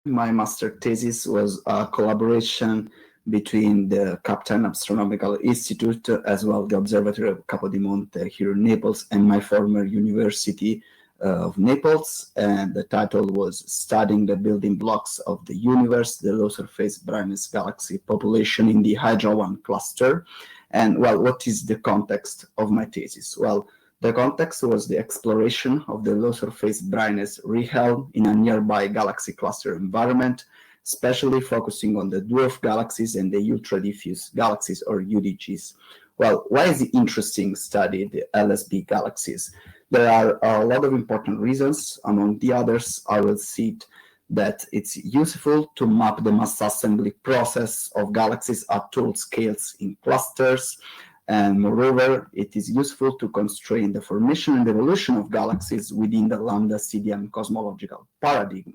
My master thesis was a collaboration between the Captain Astronomical Institute as well the Observatory of Capo di Monte here in Naples and my former University of Naples, and the title was Studying the Building Blocks of the Universe, the Low Surface Brightness Galaxy Population in the Hydra I cluster. And well, what is the context of my thesis? Well, the context was the exploration of the low surface brightness realm in a nearby galaxy cluster environment, especially focusing on the dwarf galaxies and the ultra-diffuse galaxies or UDGs. Well, why is it interesting to study the LSB galaxies? There are a lot of important reasons. Among the others, I will cite that it's useful to map the mass assembly process of galaxies at tall scales in clusters. And moreover, it is useful to constrain the formation and evolution of galaxies within the lambda CDM cosmological paradigm.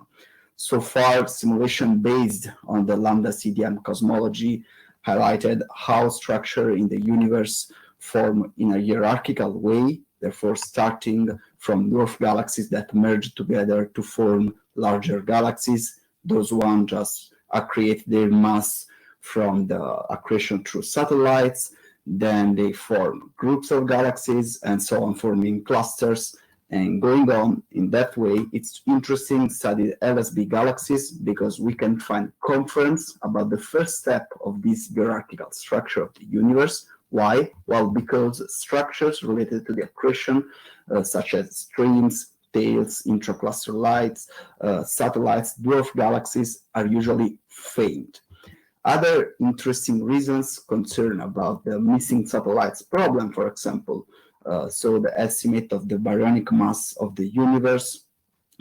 So far, simulation based on the lambda CDM cosmology highlighted how structure in the universe form in a hierarchical way, therefore starting from dwarf galaxies that merge together to form larger galaxies. Those ones just accrete their mass from the accretion through satellites. Then they form groups of galaxies and so on, forming clusters and going on in that way. It's interesting to study LSB galaxies because we can find conference about the first step of this hierarchical structure of the universe. Why? Well, because structures related to the accretion, such as streams, tails, intracluster lights, satellites, dwarf galaxies are usually faint. Other interesting reasons concern about the missing satellites problem, for example. So the estimate of the baryonic mass of the universe,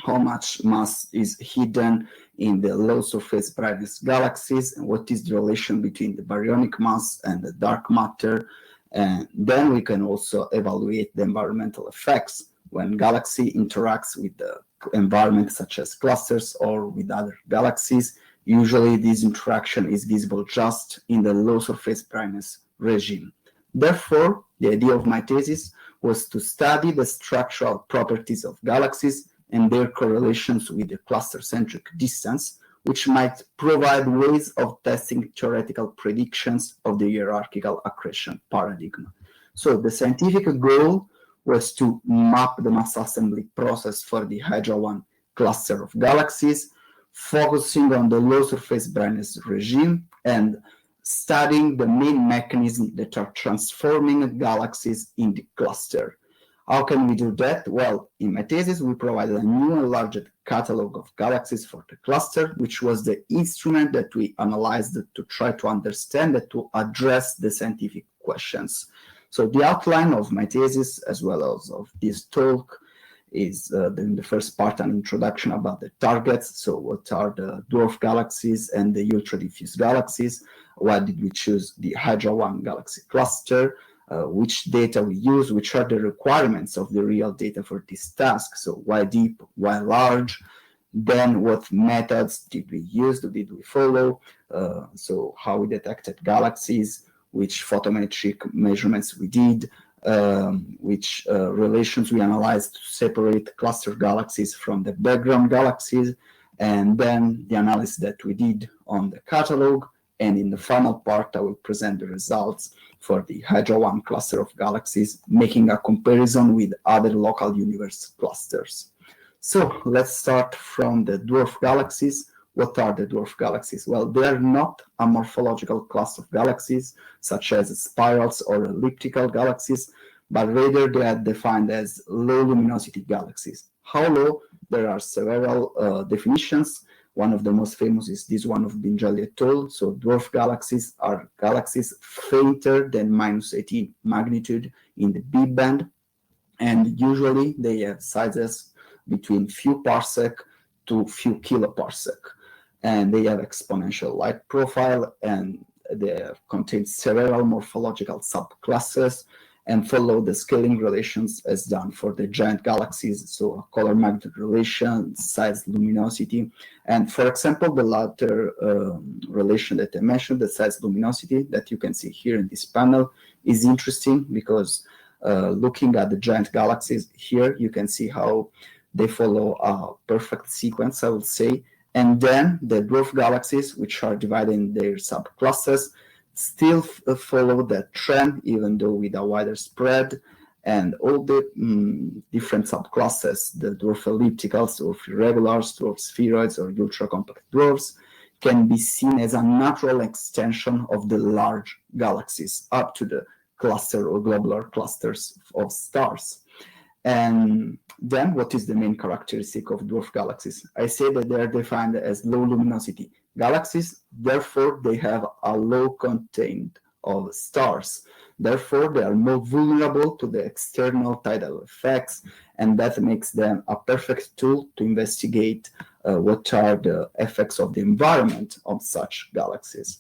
how much mass is hidden in the low surface brightness galaxies, and what is the relation between the baryonic mass and the dark matter. And then we can also evaluate the environmental effects when galaxy interacts with the environment, such as clusters or with other galaxies. Usually this interaction is visible just in the low surface brightness regime. Therefore, the idea of my thesis was to study the structural properties of galaxies and their correlations with the cluster-centric distance, which might provide ways of testing theoretical predictions of the hierarchical accretion paradigm. So the scientific goal was to map the mass assembly process for the Hydra I cluster of galaxies, focusing on the low surface brightness regime and studying the main mechanisms that are transforming galaxies in the cluster. How can we do that? Well, in my thesis, we provided a new enlarged catalog of galaxies for the cluster, which was the instrument that we analyzed to try to understand and to address the scientific questions. So the outline of my thesis, as well as of this talk, is in the first part an introduction about the targets. So what are the dwarf galaxies and the ultra-diffuse galaxies? Why did we choose the Hydra I galaxy cluster? Which data we use? Which are the requirements of the real data for this task? So why deep? Why large? Then what methods did we use? Did we follow? So how we detected galaxies? Which photometric measurements we did? Which relations we analyzed to separate cluster galaxies from the background galaxies, and then the analysis that we did on the catalog. And in the final part, I will present the results for the Hydra I cluster of galaxies, making a comparison with other local universe clusters. So let's start from the dwarf galaxies. What are the dwarf galaxies? Well, they are not a morphological class of galaxies, such as spirals or elliptical galaxies, but rather they are defined as low luminosity galaxies. How low? There are several definitions. One of the most famous is this one of Bingelli et al. So dwarf galaxies are galaxies fainter than -18 magnitude in the B band, and usually they have sizes between few parsec to few kiloparsec. And they have exponential light profile, and they contain several morphological subclasses and follow the scaling relations as done for the giant galaxies, so a color magnitude relation, size, luminosity. And for example, the latter relation that I mentioned, the size luminosity that you can see here in this panel, is interesting because looking at the giant galaxies here, you can see how They follow a perfect sequence, I would say. And then the dwarf galaxies, which are divided in their subclasses, still follow that trend, even though with a wider spread. And all the different subclasses, the dwarf ellipticals, dwarf irregulars, dwarf spheroids, or ultra-compact dwarfs, can be seen as a natural extension of the large galaxies up to the cluster or globular clusters of stars. And then what is the main characteristic of dwarf galaxies? I say that they are defined as low luminosity galaxies, therefore they have a low content of stars. Therefore, they are more vulnerable to the external tidal effects, and that makes them a perfect tool to investigate what are the effects of the environment on such galaxies.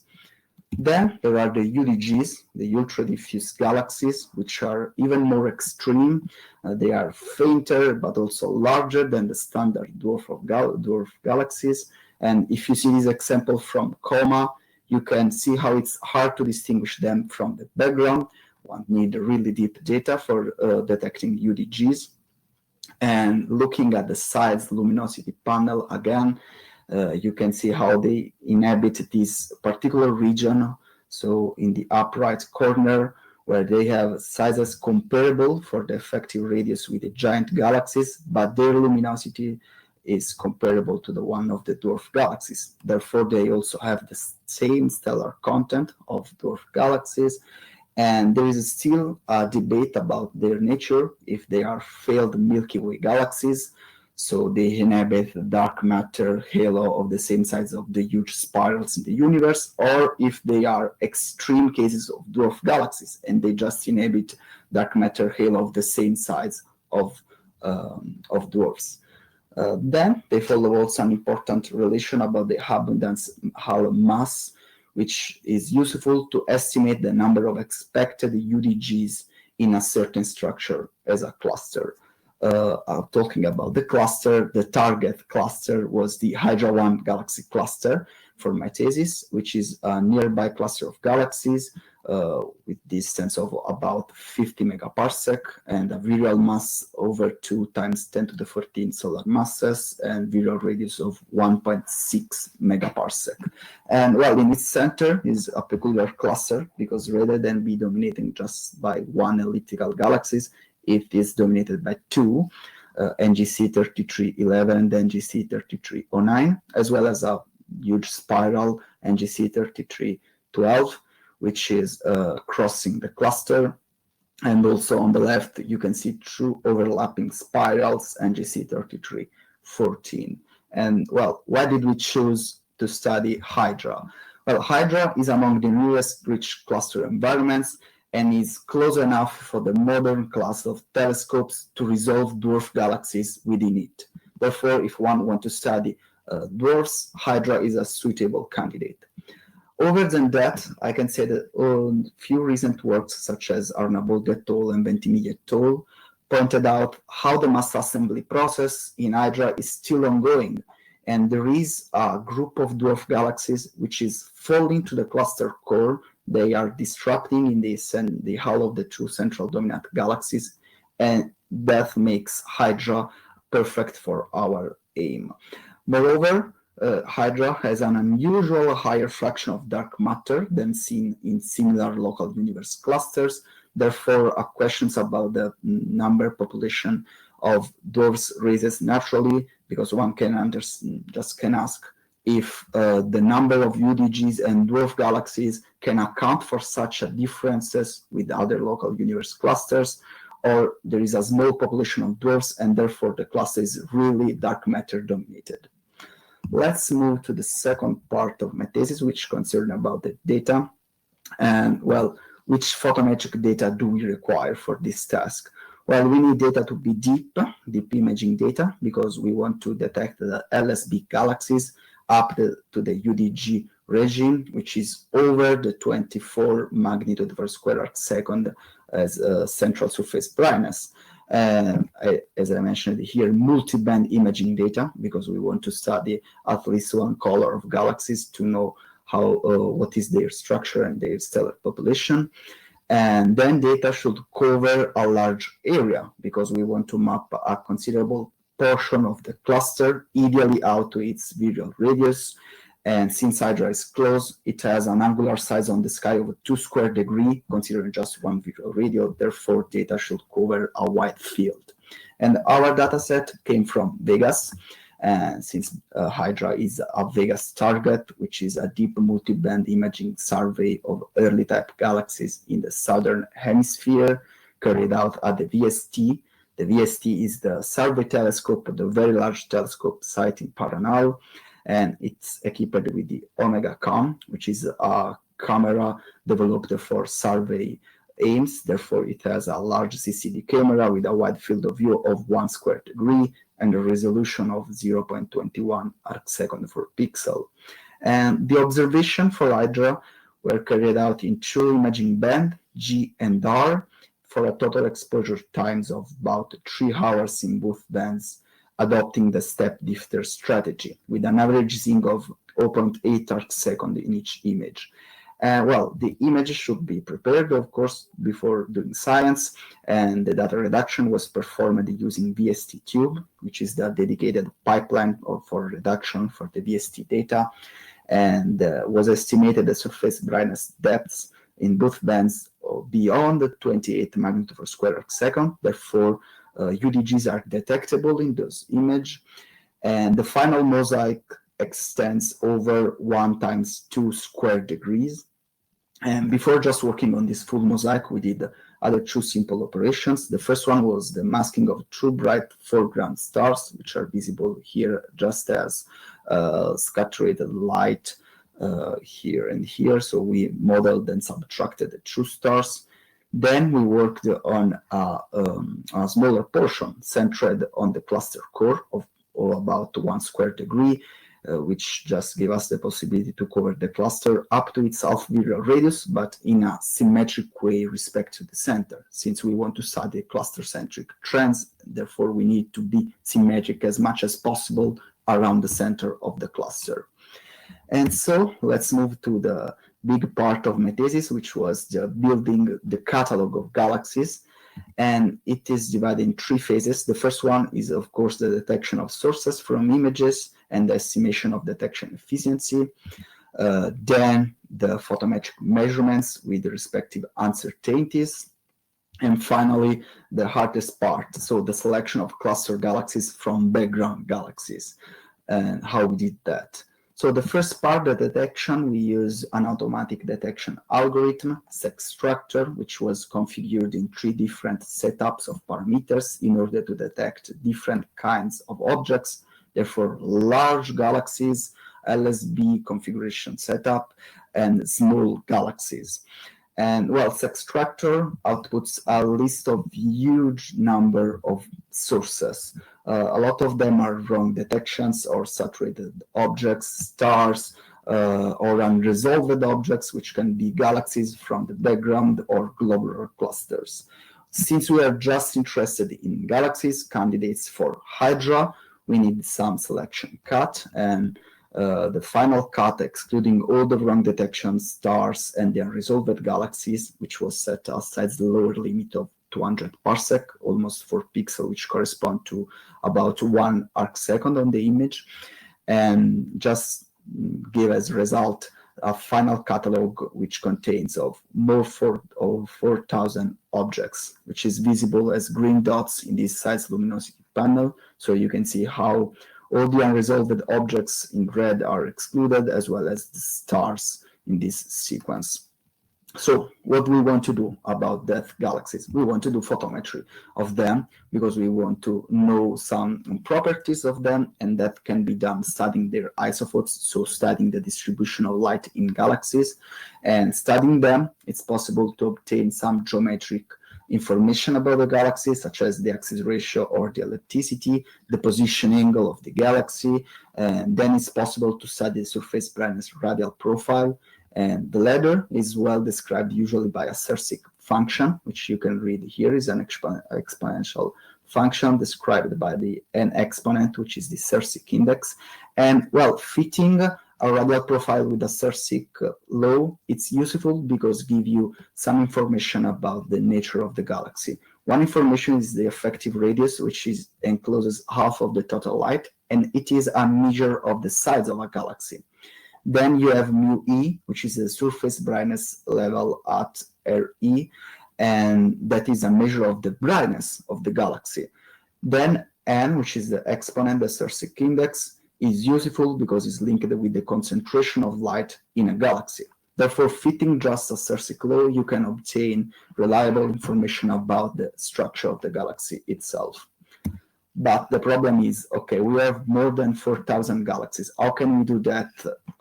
Then there are the UDGs, the ultra-diffuse galaxies, which are even more extreme. They are fainter, but also larger than the standard dwarf galaxies. And if you see this example from COMA, you can see how it's hard to distinguish them from the background. One needs really deep data for detecting UDGs. And looking at the size luminosity panel again, you can see how they inhabit this particular region. So in the upright corner, where they have sizes comparable for the effective radius with the giant galaxies, but their luminosity is comparable to the one of the dwarf galaxies. Therefore, they also have the same stellar content of dwarf galaxies. And there is still a debate about their nature, if they are failed Milky Way galaxies, so they inhabit the dark matter halo of the same size of the huge spirals in the universe, or if they are extreme cases of dwarf galaxies, and they just inhabit dark matter halo of the same size of dwarfs. Then they follow also an important relation about the abundance Hall mass, which is useful to estimate the number of expected UDGs in a certain structure as a cluster. Talking about the cluster, the target cluster was the Hydra I galaxy cluster for my thesis, which is a nearby cluster of galaxies with distance of about 50 megaparsec and a virial mass over 2 times 10 to the 14 solar masses and virial radius of 1.6 megaparsec. And well, in its center is a peculiar cluster because rather than be dominated just by one elliptical galaxies, it is dominated by two, NGC 3311 and NGC 3309, as well as a huge spiral, NGC 3312, which is crossing the cluster. And also on the left, you can see two overlapping spirals, NGC 3314. And well, why did we choose to study Hydra? Well, Hydra is among the newest rich cluster environments and is close enough for the modern class of telescopes to resolve dwarf galaxies within it. Therefore, if one wants to study dwarfs, Hydra is a suitable candidate. Other than that, I can say that a few recent works, such as Arnaboldi et al. And Ventimiglia et al., pointed out how the mass assembly process in Hydra is still ongoing, and there is a group of dwarf galaxies which is falling to the cluster core. They are disrupting in the hull of the two central dominant galaxies, and that makes Hydra perfect for our aim. Moreover, Hydra has an unusual higher fraction of dark matter than seen in similar local universe clusters. Therefore, questions about the number population of dwarfs raises naturally, because one can ask if the number of UDGs and dwarf galaxies can account for such differences with other local universe clusters, or there is a small population of dwarfs and therefore the cluster is really dark matter dominated. Let's move to the second part of my thesis, which concerns about the data. And well, which photometric data do we require for this task? Well, we need data to be deep imaging data, because we want to detect the LSB galaxies up to the UDG regime, which is over the 24 magnitude per square arc second as central surface brightness. As I mentioned here, multi-band imaging data, because we want to study at least one color of galaxies to know how what is their structure and their stellar population. And then data should cover a large area, because we want to map a considerable portion of the cluster, ideally out to its virial radius. And since Hydra is close, it has an angular size on the sky of 2 square degree, considering just 1 virial radius. Therefore, data should cover a wide field. And our dataset came from Vegas. And since Hydra is a Vegas target, which is a deep multi-band imaging survey of early type galaxies in the southern hemisphere, carried out at the VST. The VST is the survey telescope, the very large telescope site in Paranal, and it's equipped with the Omega Cam, which is a camera developed for survey aims. Therefore, it has a large CCD camera with a wide field of view of 1 square degree and a resolution of 0.21 arcsecond per pixel. And the observation for Hydra were carried out in 2 imaging bands, G and R, for a total exposure times of about 3 hours in both bands, adopting the step differ strategy with an average zing of 0.8 arcsecond in each image. Well, the images should be prepared, of course, before doing science, and the data reduction was performed using VST Tube, which is the dedicated pipeline for reduction for the VST data, and was estimated the surface brightness depths in both bands beyond the 28 magnitude per square arcsecond. Therefore, UDGs are detectable in those images, and the final mosaic extends over 1 times 2 square degrees. And before just working on this full mosaic, we did other 2 simple operations. The first one was the masking of 2 bright foreground stars, which are visible here just as scattered light here and here. So we modeled and subtracted the 2 stars. Then we worked on a smaller portion centered on the cluster core of about 1 square degree, which just gave us the possibility to cover the cluster up to its half virial radius, but in a symmetric way respect to the center. Since we want to study cluster-centric trends, therefore we need to be symmetric as much as possible around the center of the cluster. And so let's move to the big part of my thesis, which was building the catalog of galaxies. And it is divided in 3 phases. The first one is, of course, the detection of sources from images and the estimation of detection efficiency. Then the photometric measurements with the respective uncertainties. And finally, the hardest part, so the selection of cluster galaxies from background galaxies and how we did that. So the first part, the detection, we use an automatic detection algorithm, Sextractor, which was configured in 3 different setups of parameters in order to detect different kinds of objects. Therefore, large galaxies, LSB configuration setup, and small galaxies. And well, Sextractor outputs a list of huge number of sources. A lot of them are wrong detections or saturated objects, stars, or unresolved objects, which can be galaxies from the background or globular clusters. Since we are just interested in galaxies, candidates for Hydra, we need some selection cut, and the final cut, excluding all the wrong detections, stars, and the unresolved galaxies, which was set outside the lower limit of 200 parsec, almost 4 pixels, which correspond to about 1 arcsecond on the image, and just give as a result a final catalog which contains of more 4,000 objects, which is visible as green dots in this size luminosity panel. So you can see how all the unresolved objects in red are excluded, as well as the stars in this sequence. So what we want to do about death galaxies? We want to do photometry of them because we want to know some properties of them, and that can be done studying their isophotes, so studying the distribution of light in galaxies. And studying them, it's possible to obtain some geometric information about the galaxy, such as the axis ratio or the ellipticity, the position angle of the galaxy, and then it's possible to study the surface brightness radial profile. And the latter is well described usually by a Sersic function, which you can read here is an exponential function described by the n exponent, which is the Sersic index. And well, fitting a radial profile with a Cerseic law, it's useful because it gives you some information about the nature of the galaxy. One information is the effective radius, which encloses half of the total light, and it is a measure of the size of a galaxy. Then you have mu e, which is the surface brightness level at Re, and that is a measure of the brightness of the galaxy. Then n, which is the exponent, the Cerseic index, is useful because it's linked with the concentration of light in a galaxy. Therefore, fitting just a Cerseic law, you can obtain reliable information about the structure of the galaxy itself. But the problem is, okay, we have more than 4,000 galaxies. How can we do that?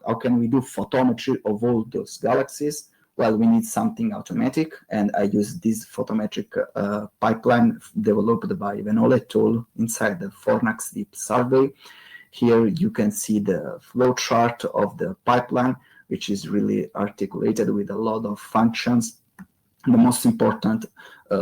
How can we do photometry of all those galaxies? Well, we need something automatic, and I use this photometric pipeline developed by Venole tool inside the Fornax Deep Survey. Here you can see the flow chart of the pipeline, which is really articulated with a lot of functions. The most important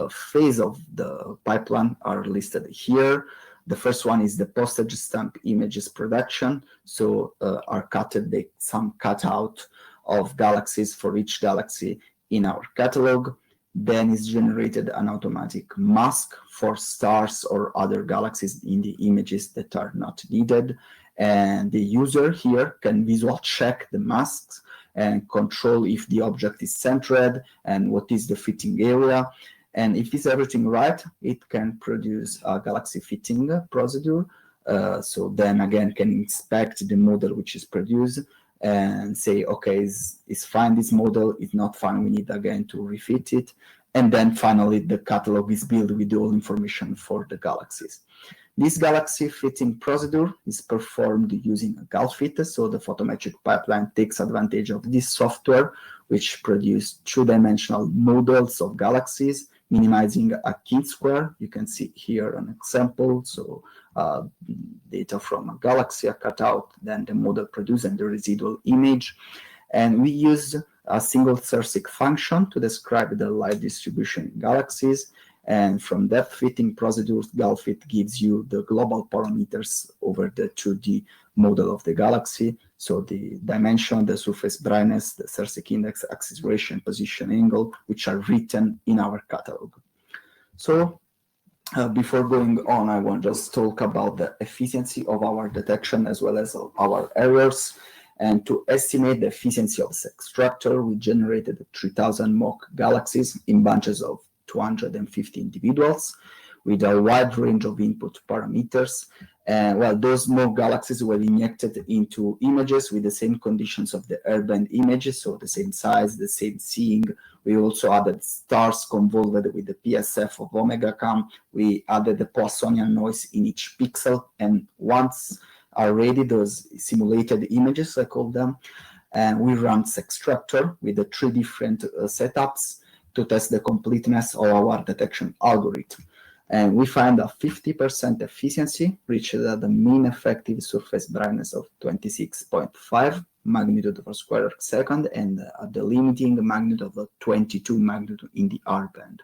phase of the pipeline are listed here. The first one is the postage stamp images production. So are cutted some cutout of galaxies for each galaxy in our catalog. Then is generated an automatic mask for stars or other galaxies in the images that are not needed. And the user here can visual check the masks and control if the object is centered and what is the fitting area. And if it's everything right, it can produce a galaxy fitting procedure. So then again, can inspect the model which is produced and say, okay, is fine, this model is not fine, we need again to refit it. And then finally, the catalog is built with all information for the galaxies. This galaxy fitting procedure is performed using a GalFit, so the photometric pipeline takes advantage of this software, which produces two-dimensional models of galaxies, minimizing a chi-square. You can see here an example, so data from a galaxy are cut out, then the model produced and the residual image. And we use a single Cerseic function to describe the light distribution in galaxies. And from that fitting procedure, GalFit gives you the global parameters over the 2D model of the galaxy. So the dimension, the surface brightness, the Cerseic index, acceleration, position, angle, which are written in our catalog. So before going on, I want to just talk about the efficiency of our detection as well as our errors. And to estimate the efficiency of the extractor, we generated 3,000 mock galaxies in bunches of 250 individuals with a wide range of input parameters. And well, those mock galaxies were injected into images with the same conditions of the airband images, so the same size, the same seeing. We also added stars convolved with the PSF of omega cam. We added the Poissonian noise in each pixel, and once are ready, those simulated images, I call them, and we run Extractor with the 3 different setups to test the completeness of our detection algorithm. And we find a 50% efficiency reached at the mean effective surface brightness of 26.5 magnitude per square second and at the limiting magnitude of 22 magnitude in the R band.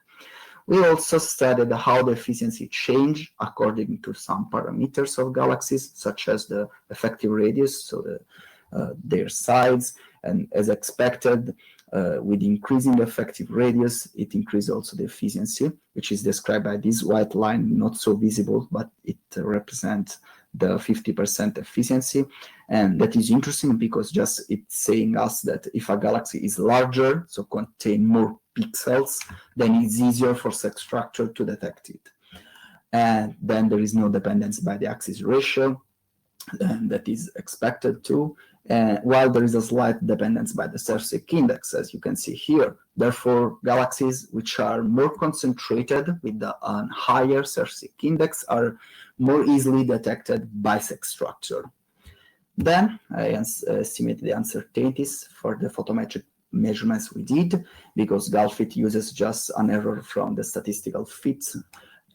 We also studied how the efficiency changed according to some parameters of galaxies, such as the effective radius, so their size, and as expected, with increasing effective radius, it increases also the efficiency, which is described by this white line, not so visible, but it represents the 50% efficiency. And that is interesting because just it's saying us that if a galaxy is larger, so contain more pixels, then it's easier for Extractor to detect it. And then there is no dependence by the axis ratio, and that is expected too. While there is a slight dependence by the Cerseic index, as you can see here. Therefore, galaxies which are more concentrated with a higher Cerseic index are more easily detected by Extractor. Then I estimate the uncertainties for the photometric measurements we did, because GalFit uses just an error from the statistical fits.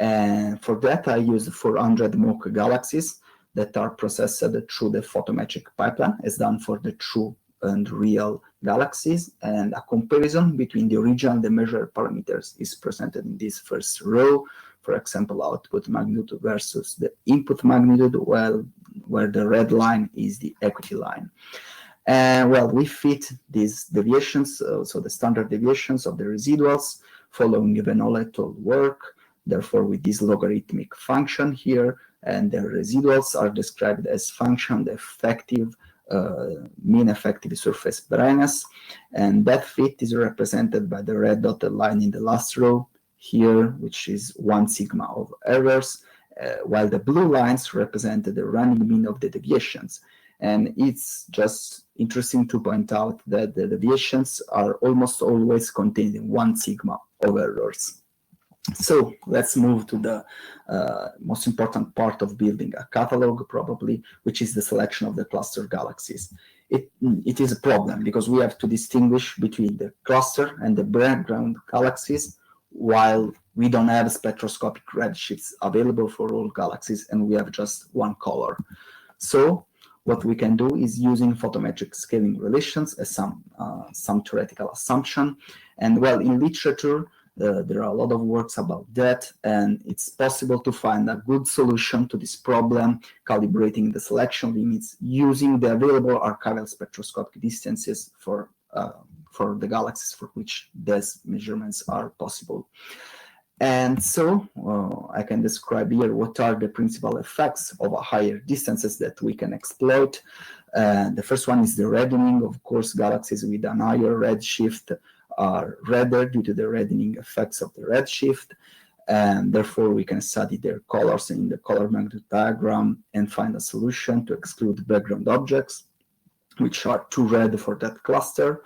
And for that, I used 400 mock galaxies that are processed through the photometric pipeline, as done for the true and real galaxies. And a comparison between the original and the measured parameters is presented in this first row. For example, output magnitude versus the input magnitude, where the red line is the equity line. And well, we fit these deviations, so the standard deviations of the residuals following the Venole-et-al. Work, therefore with this logarithmic function here, and the residuals are described as function the effective mean effective surface brightness, and that fit is represented by the red dotted line in the last row here, which is 1 sigma of errors, while the blue lines represent the running mean of the deviations. And it's just interesting to point out that the deviations are almost always contained in 1 sigma of errors. So let's move to the most important part of building a catalog, probably, which is the selection of the cluster galaxies. It is a problem because we have to distinguish between the cluster and the background galaxies, while we don't have spectroscopic redshifts available for all galaxies, and we have just one color. So what we can do is using photometric scaling relations as some theoretical assumption. And well, in literature, there are a lot of works about that, and it's possible to find a good solution to this problem, calibrating the selection limits using the available archival spectroscopic distances for the galaxies for which these measurements are possible. And so I can describe here what are the principal effects of higher distances that we can exploit. The first one is the reddening. Of course, galaxies with an higher redshift are redder due to the reddening effects of the redshift, and therefore we can study their colors in the color magnitude diagram and find a solution to exclude background objects which are too red for that cluster.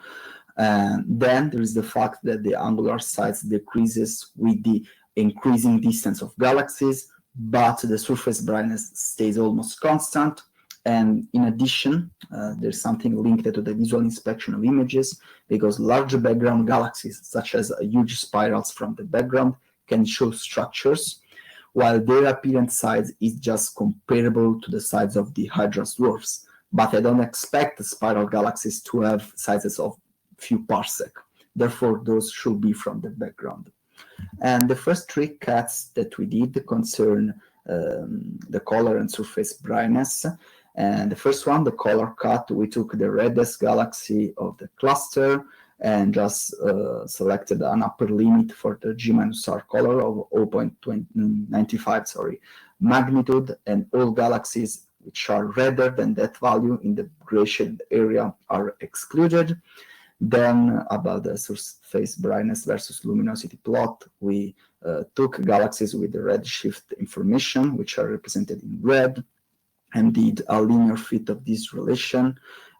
And then there is the fact that the angular size decreases with the increasing distance of galaxies, but the surface brightness stays almost constant. And in addition, there's something linked to the visual inspection of images, because large background galaxies, such as huge spirals from the background, can show structures, while their apparent size is just comparable to the size of the Hydra dwarfs. But I don't expect the spiral galaxies to have sizes of few parsec. Therefore, those should be from the background. And the first three cuts that we did concern the color and surface brightness. And the first one, the color cut, we took the reddest galaxy of the cluster and just selected an upper limit for the G-R color of 0.95 magnitude, and all galaxies which are redder than that value in the gray shaded area are excluded. Then about the surface brightness versus luminosity plot, we took galaxies with the redshift information, which are represented in red, and did a linear fit of this relation,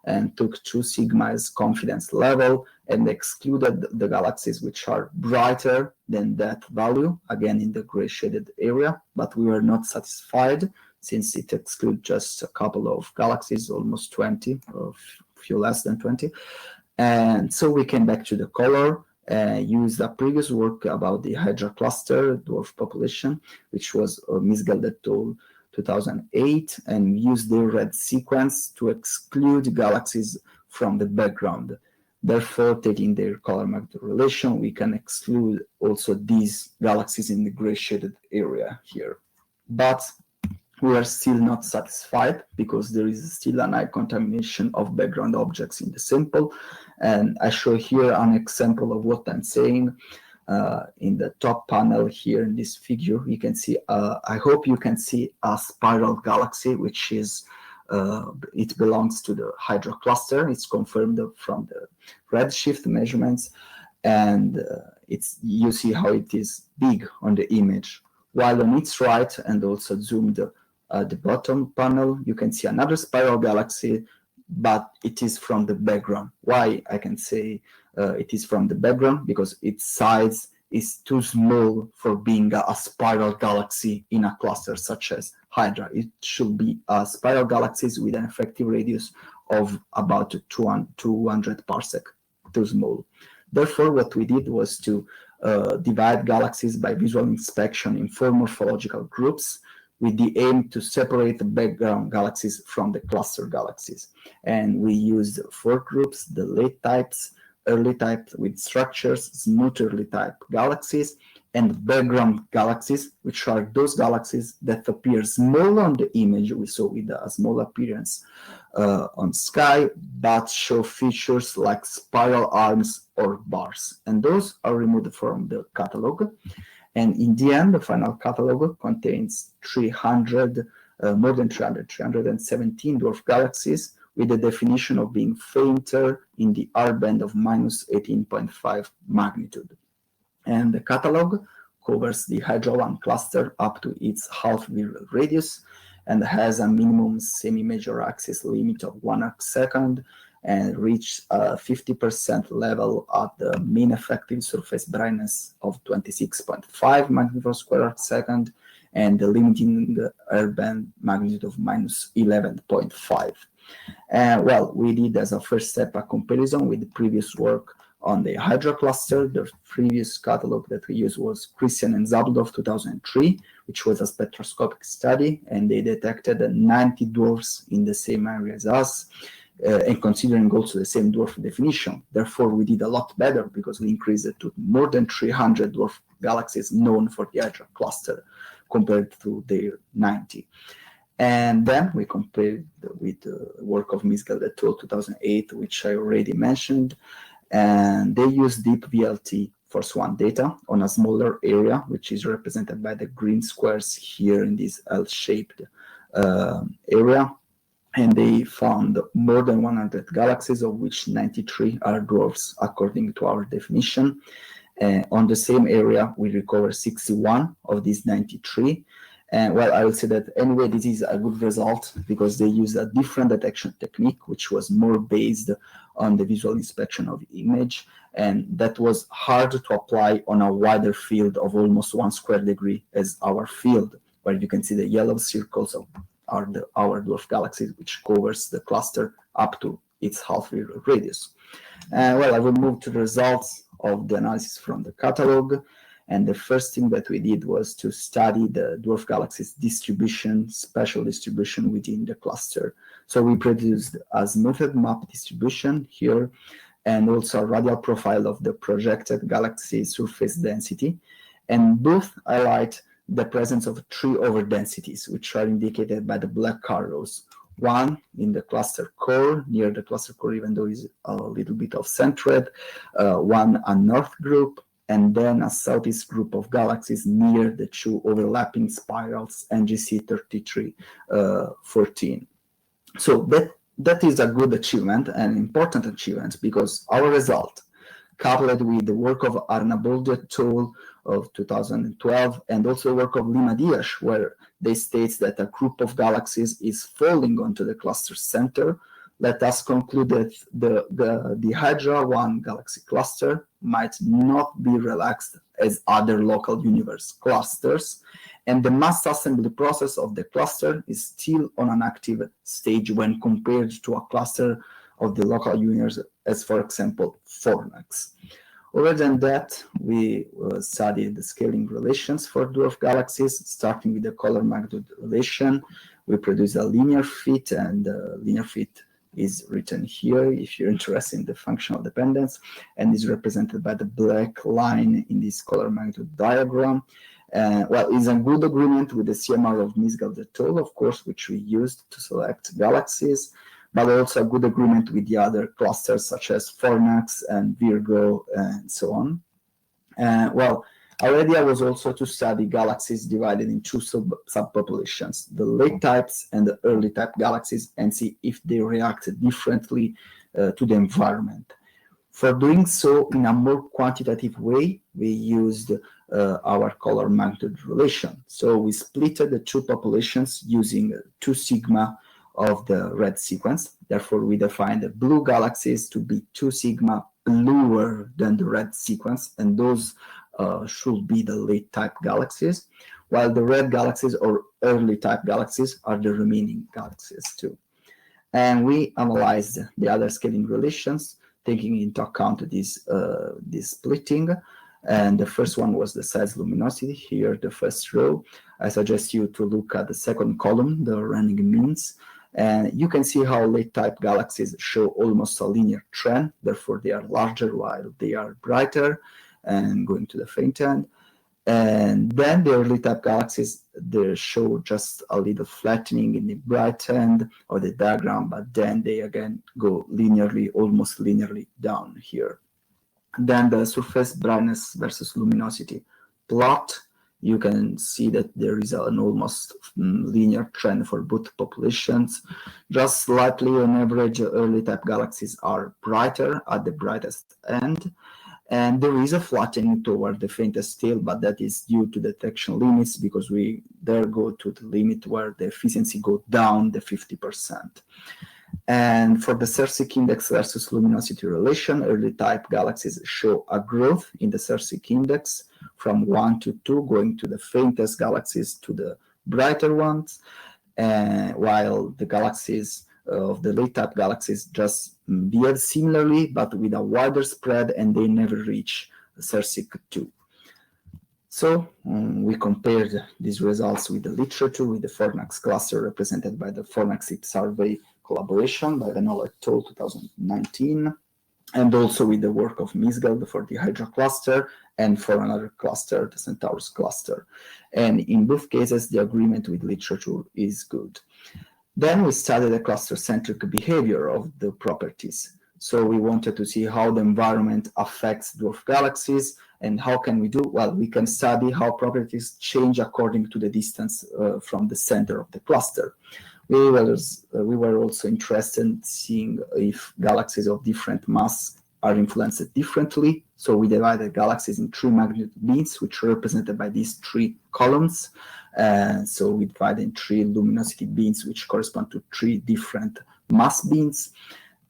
and took 2 sigma as confidence level, and excluded the galaxies which are brighter than that value, again in the gray shaded area. But we were not satisfied, since it excludes just a couple of galaxies, almost 20, or a few less than 20. And so we came back to the color, used a previous work about the Hydra cluster, dwarf population, which was Misgeld et al. 2008, and used the red sequence to exclude galaxies from the background. Therefore, taking their color magnitude relation, we can exclude also these galaxies in the gray shaded area here. But we are still not satisfied, because there is still an high contamination of background objects in the sample. And I show here an example of what I'm saying. In the top panel here in this figure, you can see, I hope you can see a spiral galaxy, which is, it belongs to the Hydra cluster. It's confirmed from the redshift measurements, and you see how it is big on the image. While on its right, and also zoomed at the bottom panel, you can see another spiral galaxy, but it is from the background. Why I can say it is from the background? Because its size is too small for being a spiral galaxy in a cluster such as Hydra. It should be a spiral galaxies with an effective radius of about 200 parsec, too small. Therefore, what we did was to divide galaxies by visual inspection in 4 morphological groups, with the aim to separate the background galaxies from the cluster galaxies. And we used 4 groups: the late types, early type with structures, smooth early type galaxies, and background galaxies, which are those galaxies that appear small on the image we saw with a small appearance on sky, but show features like spiral arms or bars. And those are removed from the catalog. And in the end, the final catalog contains 300, more than 317 dwarf galaxies, with the definition of being fainter in the R band of minus 18.5 magnitude. And the catalog covers the Hydra I cluster up to its half-viral radius and has a minimum semi-major axis limit of 1 arcsecond and reach a 50% level at the mean effective surface brightness of 26.5 magnitude per square arcsecond and the limiting R band magnitude of minus 11.5. Well, we did as a first step a comparison with the previous work on the Hydra cluster. The previous catalog that we used was Christian and Zabldorf 2003, which was a spectroscopic study, and they detected 90 dwarfs in the same area as us, and considering also the same dwarf definition. Therefore, we did a lot better because we increased it to more than 300 dwarf galaxies known for the Hydra cluster compared to their 90. And then we compared with the work of Misgeld et al. 2008, which I already mentioned, and they use deep VLT Force 1 data on a smaller area, which is represented by the green squares here in this L-shaped area. And they found more than 100 galaxies, of which 93 are dwarfs, according to our definition. On the same area, we recover 61 of these 93. And well, I will say that anyway, this is a good result because they use a different detection technique, which was more based on the visual inspection of the image. And that was hard to apply on a wider field of almost 1 square degree as our field, where you can see the yellow circles are our dwarf galaxies, which covers the cluster up to its half-viral radius. Well, I will move to the results of the analysis from the catalog. And the first thing that we did was to study the dwarf galaxies distribution, spatial distribution within the cluster. So we produced a smoothed map distribution here, and also a radial profile of the projected galaxy surface density. And both highlight the presence of 3 overdensities, which are indicated by the black arrows. One in the cluster core, near the cluster core, even though it's a little bit off-centered, one a north group, and then a southeast group of galaxies near the 2 overlapping spirals NGC 3314. So that is a good achievement, an important achievement, because our result, coupled with the work of Arnaboldi et al. Of 2012, and also the work of Lima Dias, where they state that a group of galaxies is falling onto the cluster center, let us conclude that the Hydra I galaxy cluster might not be relaxed as other local universe clusters, and the mass assembly process of the cluster is still on an active stage when compared to a cluster of the local universe, as for example, Fornax. Other than that, we studied the scaling relations for dwarf galaxies, starting with the color magnitude relation. We produce a linear fit, and the linear fit is written here if you're interested in the functional dependence, and is represented by the black line in this color magnitude diagram. Well, it's a good agreement with the CMR of Misgeld et al., of course, which we used to select galaxies, but also a good agreement with the other clusters such as Fornax and Virgo and so on. Well, our idea was also to study galaxies divided in 2 subpopulations, the late types and the early type galaxies, and see if they react differently to the environment. For doing so in a more quantitative way, we used our color magnitude relation. So we split the 2 populations using 2 sigma of the red sequence. Therefore, we defined the blue galaxies to be 2 sigma bluer than the red sequence, and those should be the late type galaxies, while the red galaxies or early type galaxies are the remaining galaxies too. And we analyzed the other scaling relations, taking into account this splitting. And the first one was the size luminosity, here the first row. I suggest you to look at the second column, the running means. And you can see how late type galaxies show almost a linear trend, therefore they are larger while they are brighter and going to the faint end. And then the early type galaxies, they show just a little flattening in the bright end of the diagram, but then they again go linearly, almost linearly down here. Then the surface brightness versus luminosity plot, you can see that there is an almost linear trend for both populations. Just slightly on average, early type galaxies are brighter at the brightest end. And there is a flattening toward the faintest tail, but that is due to detection limits, because we there go to the limit where the efficiency goes down the 50%. And for the Cercic index versus luminosity relation, early type galaxies show a growth in the Cercic index from 1 to 2, going to the faintest galaxies to the brighter ones, while the galaxies of the late type galaxies just behave similarly, but with a wider spread, and they never reach Cercic 2. So we compared these results with the literature, with the Fornax cluster represented by the Fornax SIP survey collaboration by Venola et al. 2019, and also with the work of Misgeld for the Hydra cluster and for another cluster, the Centaurus cluster. And in both cases, the agreement with literature is good. Then we studied the cluster-centric behavior of the properties. So we wanted to see how the environment affects dwarf galaxies, and how can we do? Well, we can study how properties change according to the distance from the center of the cluster. We were also interested in seeing if galaxies of different mass are influenced differently. So we divided galaxies in 3 magnitude beams, which are represented by these 3 columns. So we divided in 3 luminosity beams, which correspond to 3 different mass beams,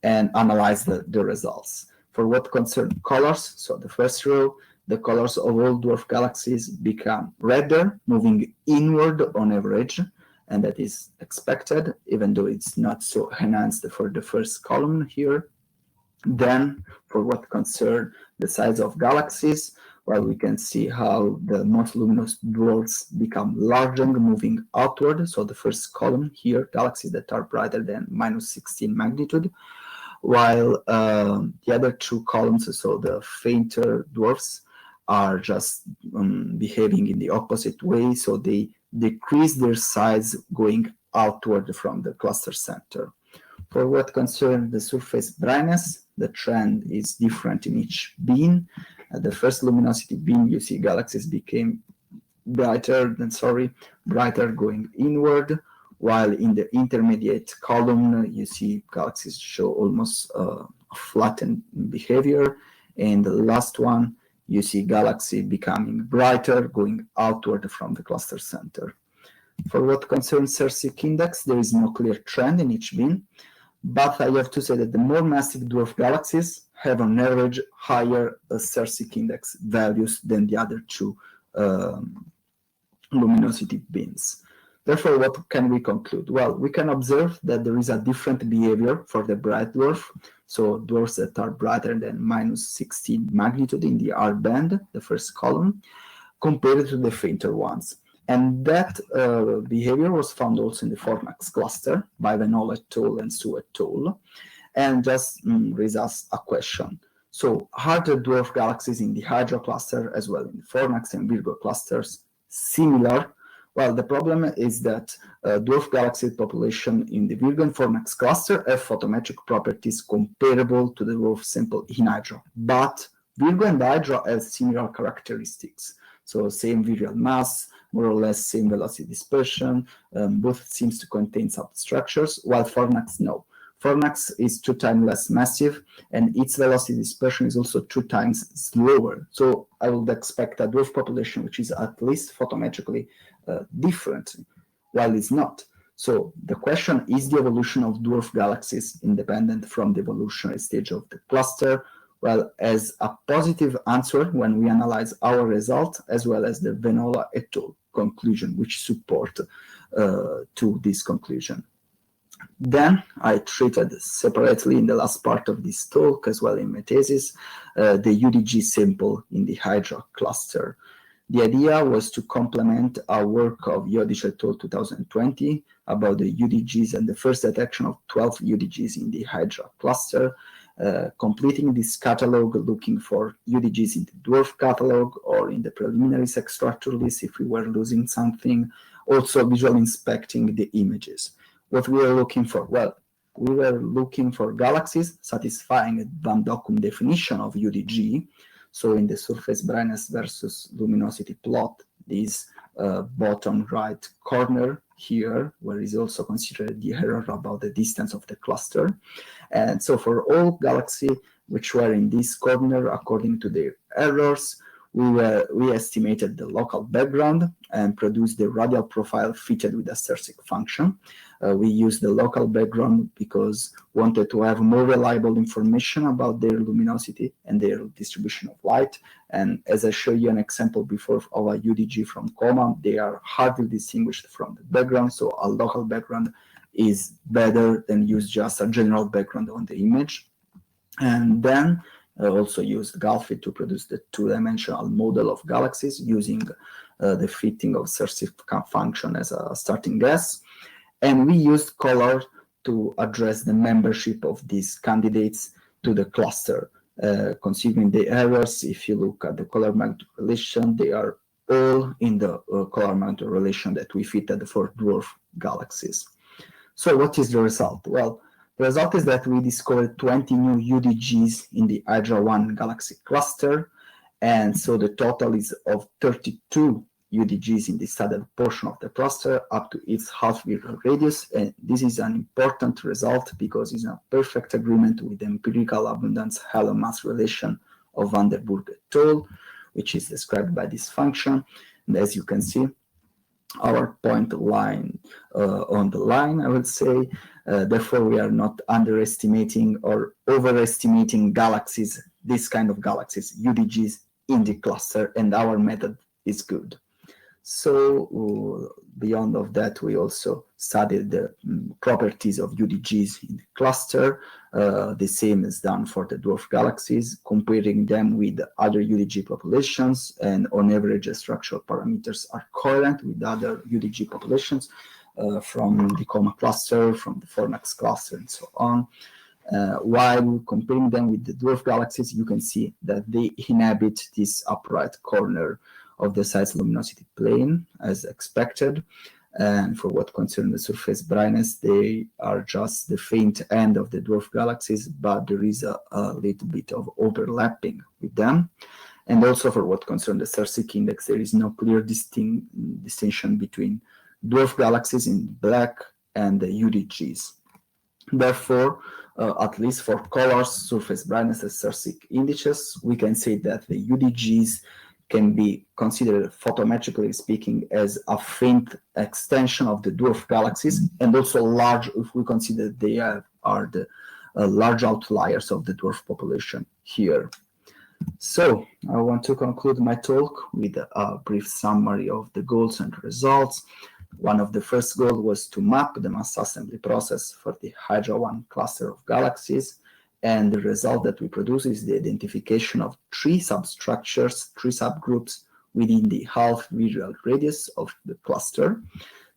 and analyzed the results. For what concerns colors, so the first row, the colors of all dwarf galaxies become redder, moving inward on average, and that is expected, even though it's not so enhanced for the first column here. Then, for what concerns the size of galaxies, well, we can see how the most luminous dwarfs become larger, moving outward. So the first column here, galaxies that are brighter than -16 magnitude, while the other 2 columns, so the fainter dwarfs, are just behaving in the opposite way. So they decrease their size going outward from the cluster center. For what concerns the surface brightness, the trend is different in each beam. At the first luminosity beam, you see galaxies became brighter going inward, while in the intermediate column, you see galaxies show almost a flattened behavior. And the last one, you see galaxy becoming brighter, going outward from the cluster center. For what concerns Cercic index, there is no clear trend in each beam, but I have to say that the more massive dwarf galaxies have on average higher Cercic index values than the other 2 luminosity beams. Therefore, what can we conclude? Well, we can observe that there is a different behavior for the bright dwarf, so dwarfs that are brighter than -16 magnitude in the R band, the first column, compared to the fainter ones. And that behavior was found also in the Fornax cluster by Venola et al. And Su et al. And just raises us a question. So are the dwarf galaxies in the Hydra cluster, as well in the Fornax and Virgo clusters, similar? Well, the problem is that dwarf galaxy population in the Virgo and Fornax cluster have photometric properties comparable to the dwarf sample in Hydra. But Virgo and Hydra have similar characteristics. So same virial mass, more or less same velocity dispersion, both seems to contain substructures, while Fornax no. Fornax is 2 times less massive, and its velocity dispersion is also 2 times slower. So I would expect a dwarf population which is at least photometrically different, while it's not. So the question is the evolution of dwarf galaxies independent from the evolutionary stage of the cluster? Well, as a positive answer when we analyze our result, as well as the Venola et al. Conclusion, which support to this conclusion. Then I treated separately in the last part of this talk, as well in my thesis, the UDG sample in the Hydra cluster. The idea was to complement our work of Yodic et al. 2020 about the UDGs and the first detection of 12 UDGs in the Hydra cluster. completing this catalog, looking for UDGs in the dwarf catalog or in the preliminary sex structure list if we were losing something, also visually inspecting the images. What we were looking for? Well, we were looking for galaxies satisfying a Van Dockum definition of UDG. So in the surface brightness versus luminosity plot, this bottom right corner here, where is also considered the error about the distance of the cluster. And so for all galaxies which were in this corner, according to their errors, we estimated the local background and produced the radial profile fitted with a Sersic function. We used the local background because we wanted to have more reliable information about their luminosity and their distribution of light. And as I showed you an example before of a UDG from coma, they are hardly distinguished from the background. So a local background is better than use just a general background on the image. And then also used Galfit to produce the two-dimensional model of galaxies using the fitting of Sersic function as a starting guess. And we used color to address the membership of these candidates to the cluster. Considering the errors, if you look at the color magnitude relation, they are all in the color magnitude relation that we fitted for dwarf galaxies. So what is the result? Well, the result is that we discovered 20 new UDGs in the Hydra I galaxy cluster, and so the total is of 32 UDGs in the studied portion of the cluster up to its half-virial radius, and this is an important result because it's a perfect agreement with the empirical abundance Halo mass relation of Van der Burg et al., which is described by this function. And as you can see, our point line on the line, I would say. Therefore, we are not underestimating or overestimating galaxies, this kind of galaxies, UDGs in the cluster, and our method is good. So beyond of that, we also studied the properties of UDGs in the cluster. The same is done for the dwarf galaxies, comparing them with other UDG populations, and on average, the structural parameters are coherent with other UDG populations from the coma cluster, from the Fornax cluster, and so on. While comparing them with the dwarf galaxies, you can see that they inhabit this upright corner of the size luminosity plane as expected. And for what concerns the surface brightness, they are just the faint end of the dwarf galaxies, but there is a little bit of overlapping with them. And also for what concerns the Sersic index, there is no clear distinction between dwarf galaxies in black and the UDGs. Therefore, at least for colors, surface brightness, and Sersic indices, we can say that the UDGs can be considered, photometrically speaking, as a faint extension of the dwarf galaxies, and also large if we consider they are the large outliers of the dwarf population here. So I want to conclude my talk with a brief summary of the goals and results. One of the first goals was to map the mass assembly process for the Hydra I cluster of galaxies. And the result that we produce is the identification of 3 substructures, 3 subgroups within the half-virial radius of the cluster.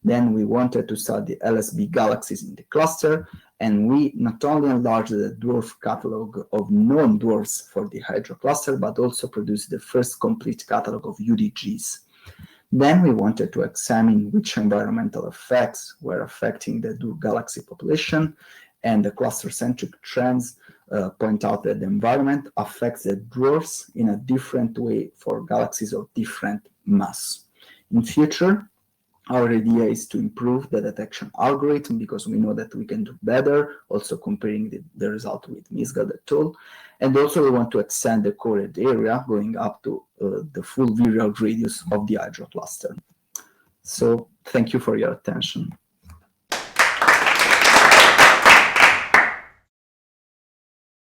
Then we wanted to study LSB galaxies in the cluster, and we not only enlarged the dwarf catalog of known dwarfs for the Hydra cluster, but also produced the first complete catalog of UDGs. Then we wanted to examine which environmental effects were affecting the dwarf galaxy population, and the cluster-centric trends point out that the environment affects the dwarfs in a different way for galaxies of different mass. In future, our idea is to improve the detection algorithm because we know that we can do better, also comparing the result with Misgad et al. And also we want to extend the cored area going up to the full virial radius of the Hydra cluster. So thank you for your attention.